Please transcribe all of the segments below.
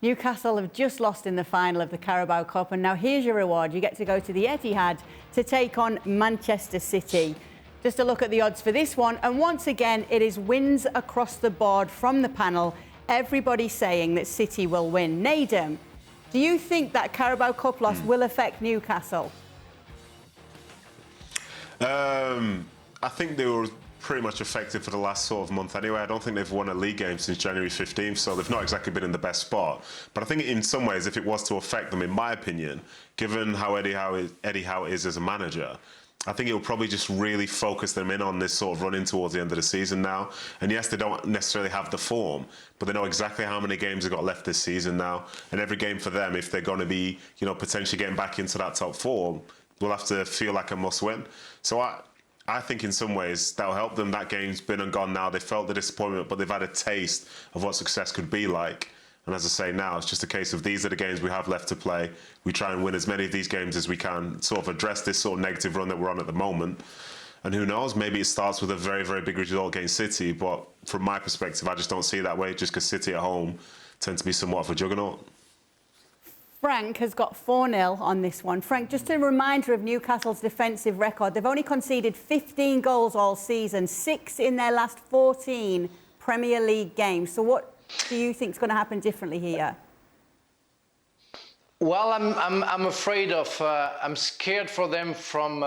Newcastle have just lost in the final of the Carabao Cup, and now here's your reward. You get to go to the Etihad to take on Manchester City. Just a look at the odds for this one, and once again, it is wins across the board from the panel. Everybody saying that City will win. Nadim, do you think that Carabao Cup loss will affect Newcastle? I think they were pretty much affected for the last sort of month anyway. I don't think they've won a league game since January 15th, so they've not exactly been in the best spot. But I think in some ways, if it was to affect them, in my opinion, given how Eddie Howe is as a manager, I think it will probably just really focus them in on this sort of run-in towards the end of the season now. And yes, they don't necessarily have the form, but they know exactly how many games they've got left this season now. And every game for them, if they're going to be, potentially getting back into that top four, will have to feel like a must-win. So I think in some ways that'll help them. That game's been and gone now. They felt the disappointment, but they've had a taste of what success could be like. And as I say now, it's just a case of these are the games we have left to play. We try and win as many of these games as we can, sort of address this sort of negative run that we're on at the moment. And who knows, maybe it starts with a very, very big result against City. But from my perspective, I just don't see it that way, just because City at home tend to be somewhat of a juggernaut. Frank has got 4-0 on this one. Frank, just a reminder of Newcastle's defensive record. They've only conceded 15 goals all season, 6 in their last 14 Premier League games. So what do you think is going to happen differently here? Well, I'm afraid of. I'm scared for them from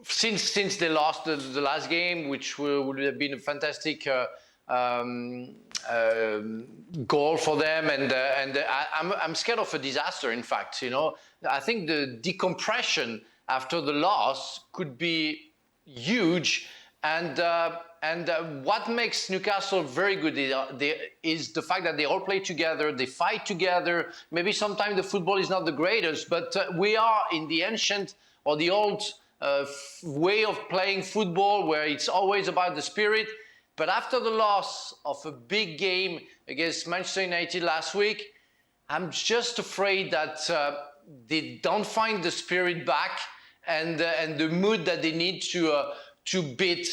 since they lost the last game, which would have been a fantastic goal for them, and I'm scared of a disaster. In fact, I think the decompression after the loss could be huge, and what makes Newcastle very good is the fact that they all play together, they fight together. Maybe sometimes the football is not the greatest, but we are in the ancient or the old way of playing football, where it's always about the spirit. But after the loss of a big game against Manchester United last week, I'm just afraid that they don't find the spirit back and the mood that they need to beat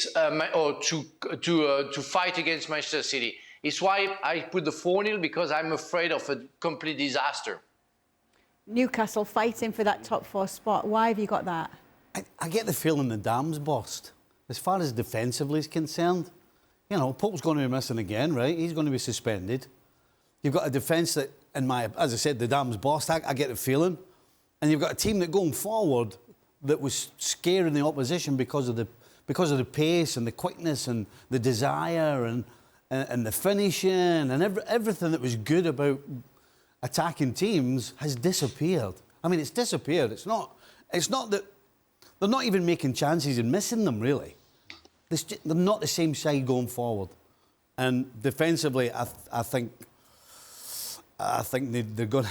or to fight against Manchester City. It's why I put the 4-0, because I'm afraid of a complete disaster. Newcastle fighting for that top 4 spot. Why have you got that? I get the feeling the dam's burst. As far as defensively is concerned, Pope's going to be missing again, right? He's going to be suspended. You've got a defence that, as I said, the dam's burst. I get the feeling. And you've got a team that going forward that was scaring the opposition because of the pace and the quickness and the desire and the finishing and everything that was good about attacking teams has disappeared. I mean, it's disappeared. It's not that they're not even making chances and missing them, really. They're not the same side going forward, and defensively, I think they're going.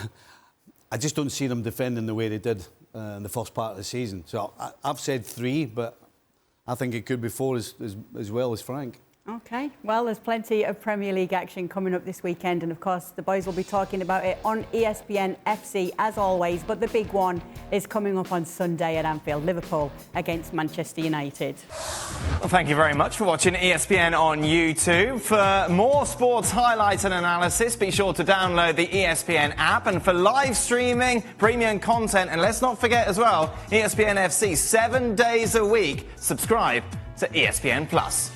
I just don't see them defending the way they did in the first part of the season. So I've said 3, but I think it could be 4 as well as Frank. Okay, well, there's plenty of Premier League action coming up this weekend, and of course the boys will be talking about it on ESPN FC as always, but the big one is coming up on Sunday at Anfield, Liverpool against Manchester United. Well, thank you very much for watching ESPN on YouTube. For more sports highlights and analysis, be sure to download the ESPN app, and for live streaming, premium content, and let's not forget as well, ESPN FC 7 days a week. Subscribe to ESPN Plus.